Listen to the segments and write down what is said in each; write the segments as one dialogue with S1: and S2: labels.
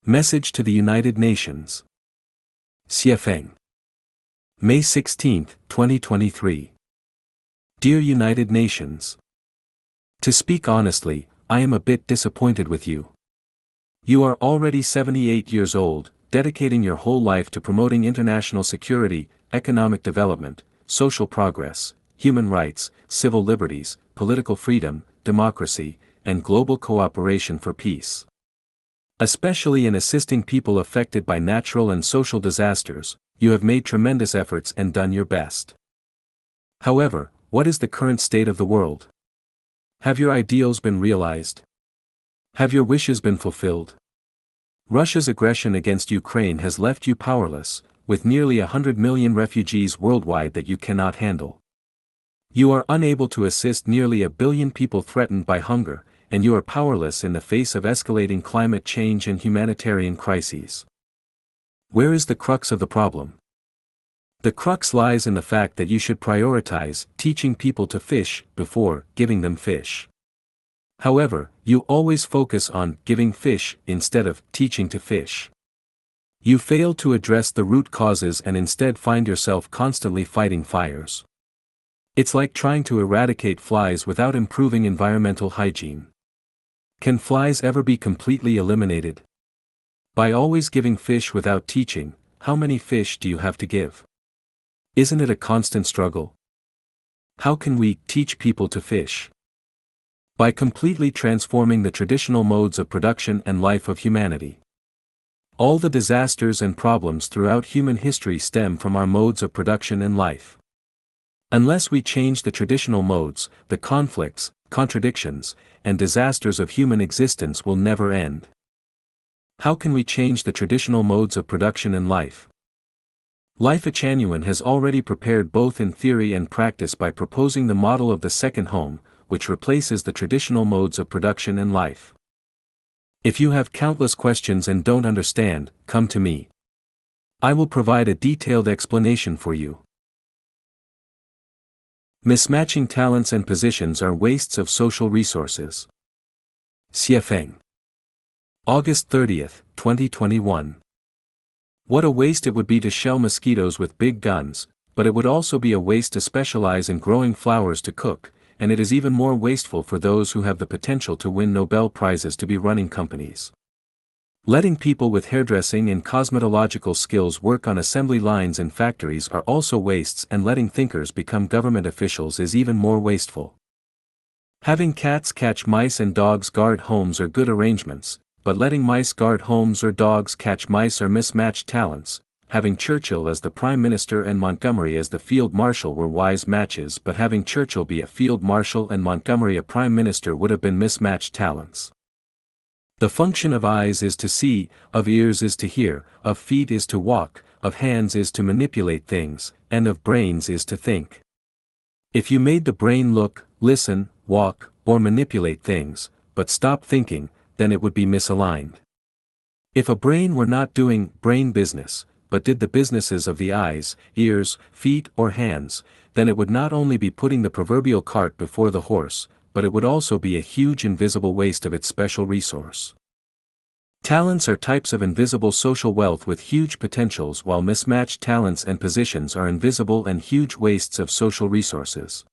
S1: Message to the United Nations. Xiefeng. May 16, 2023. Dear United Nations. To speak honestly, I am a bit disappointed with you. You are already 78 years old, dedicating your whole life to promoting international security, economic development, social progress, human rights, civil liberties, political freedom, democracy, and global cooperation for peace. Especially in assisting people affected by natural and social disasters, you have made tremendous efforts and done your best. However, what is the current state of the world? Have your ideals been realized? Have your wishes been fulfilled? Russia's aggression against Ukraine has left you powerless, with nearly 100 million refugees worldwide that you cannot handle. You are unable to assist nearly 1 billion people threatened by hunger, and you are powerless in the face of escalating climate change and humanitarian crises. Where is the crux of the problem? The crux lies in the fact that you should prioritize teaching people to fish before giving them fish. However, you always focus on giving fish instead of teaching to fish. You fail to address the root causes and instead find yourself constantly fighting fires. It's like trying to eradicate flies without improving environmental hygiene. Can flies ever be completely eliminated? By always giving fish without teaching, how many fish do you have to give? Isn't it a constant struggle? How can we teach people to fish? By completely transforming the traditional modes of production and life of humanity. All the disasters and problems throughout human history stem from our modes of production and life. Unless we change the traditional modes, the conflicts, contradictions, and disasters of human existence will never end. How can we change the traditional modes of production and life? Lifechanyuan has already prepared both in theory and practice by proposing the model of the second home, which replaces the traditional modes of production and life. If you have countless questions and don't understand, come to me. I will provide a detailed explanation for you. Mismatching talents and positions are wastes of social resources. Xiefeng. August 30, 2021. What a waste it would be to shell mosquitoes with big guns, but it would also be a waste to specialize in growing flowers to cook, and it is even more wasteful for those who have the potential to win Nobel Prizes to be running companies. Letting people with hairdressing and cosmetological skills work on assembly lines in factories are also wastes, and letting thinkers become government officials is even more wasteful. Having cats catch mice and dogs guard homes are good arrangements, but letting mice guard homes or dogs catch mice are mismatched talents. Having Churchill as the Prime Minister and Montgomery as the Field Marshal were wise matches, but having Churchill be a Field Marshal and Montgomery a Prime Minister would have been mismatched talents. The function of eyes is to see, of ears is to hear, of feet is to walk, of hands is to manipulate things, and of brains is to think. If you made the brain look, listen, walk, or manipulate things, but stop thinking, then it would be misaligned. If a brain were not doing brain business, but did the businesses of the eyes, ears, feet, or hands, then it would not only be putting the proverbial cart before the horse, but it would also be a huge invisible waste of its special resource. Talents are types of invisible social wealth with huge potentials, while mismatched talents and positions are invisible and huge wastes of social resources.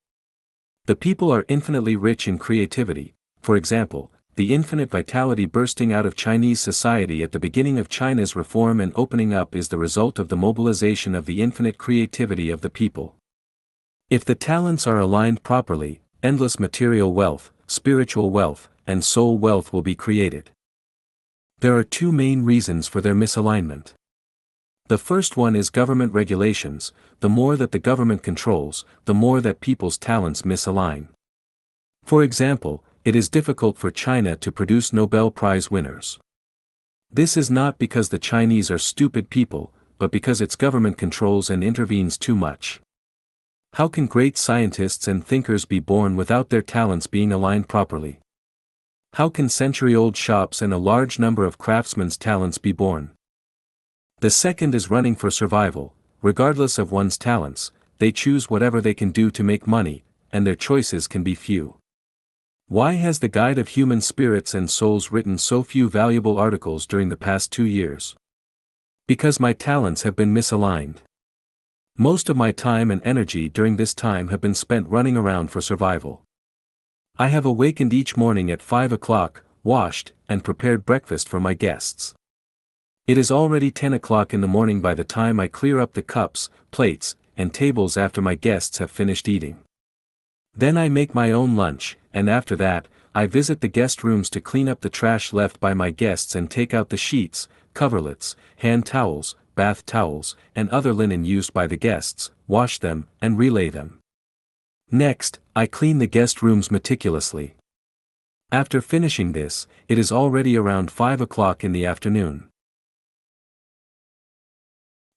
S1: The people are infinitely rich in creativity. For example, the infinite vitality bursting out of Chinese society at the beginning of China's reform and opening up is the result of the mobilization of the infinite creativity of the people. If the talents are aligned properly, endless material wealth, spiritual wealth, and soul wealth will be created. There are two main reasons for their misalignment. The first one is government regulations. The more that the government controls, the more that people's talents misalign. For example, it is difficult for China to produce Nobel Prize winners. This is not because the Chinese are stupid people, but because its government controls and intervenes too much. How can great scientists and thinkers be born without their talents being aligned properly? How can century-old shops and a large number of craftsmen's talents be born? The second is running for survival. Regardless of one's talents, they choose whatever they can do to make money, and their choices can be few. Why has the Guide of Human Spirits and Souls written so few valuable articles during the past 2 years? Because my talents have been misaligned. Most of my time and energy during this time have been spent running around for survival. I have awakened each morning at 5 o'clock, washed, and prepared breakfast for my guests. It is already 10 o'clock in the morning by the time I clear up the cups, plates, and tables after my guests have finished eating. Then I make my own lunch, and after that, I visit the guest rooms to clean up the trash left by my guests and take out the sheets, coverlets, hand towels, bath towels, and other linen used by the guests, wash them, and relay them. Next, I clean the guest rooms meticulously. After finishing this, it is already around 5 o'clock in the afternoon.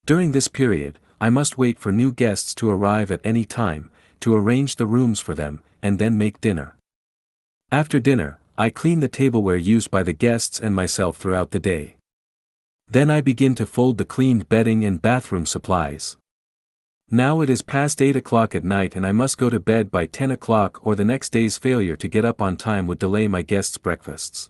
S1: During this period, I must wait for new guests to arrive at any time, to arrange the rooms for them, and then make dinner. After dinner, I clean the tableware used by the guests and myself throughout the day. Then I begin to fold the cleaned bedding and bathroom supplies. Now it is past 8 o'clock at night and I must go to bed by 10 o'clock or the next day's failure to get up on time would delay my guests' breakfasts.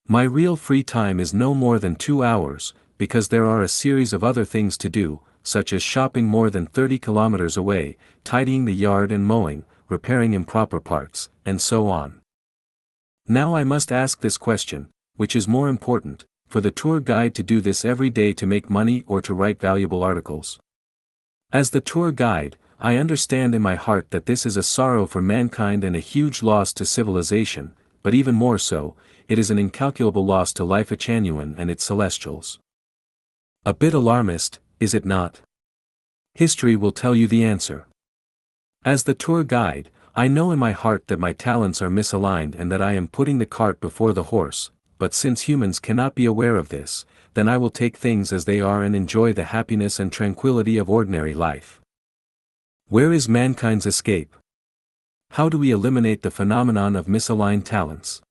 S1: My real free time is no more than 2 hours, because there are a series of other things to do, such as shopping more than 30 kilometers away, tidying the yard and mowing, repairing improper parts, and so on. Now I must ask this question, which is more important, for the tour guide to do this every day to make money or to write valuable articles? As the tour guide, I understand in my heart that this is a sorrow for mankind and a huge loss to civilization, but even more so, it is an incalculable loss to Lifechanyuan and its celestials. A bit alarmist, is it not? History will tell you the answer. As the tour guide, I know in my heart that my talents are misaligned and that I am putting the cart before the horse, but since humans cannot be aware of this, then I will take things as they are and enjoy the happiness and tranquility of ordinary life. Where is mankind's escape? How do we eliminate the phenomenon of misaligned talents?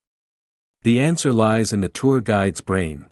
S1: The answer lies in the tour guide's brain.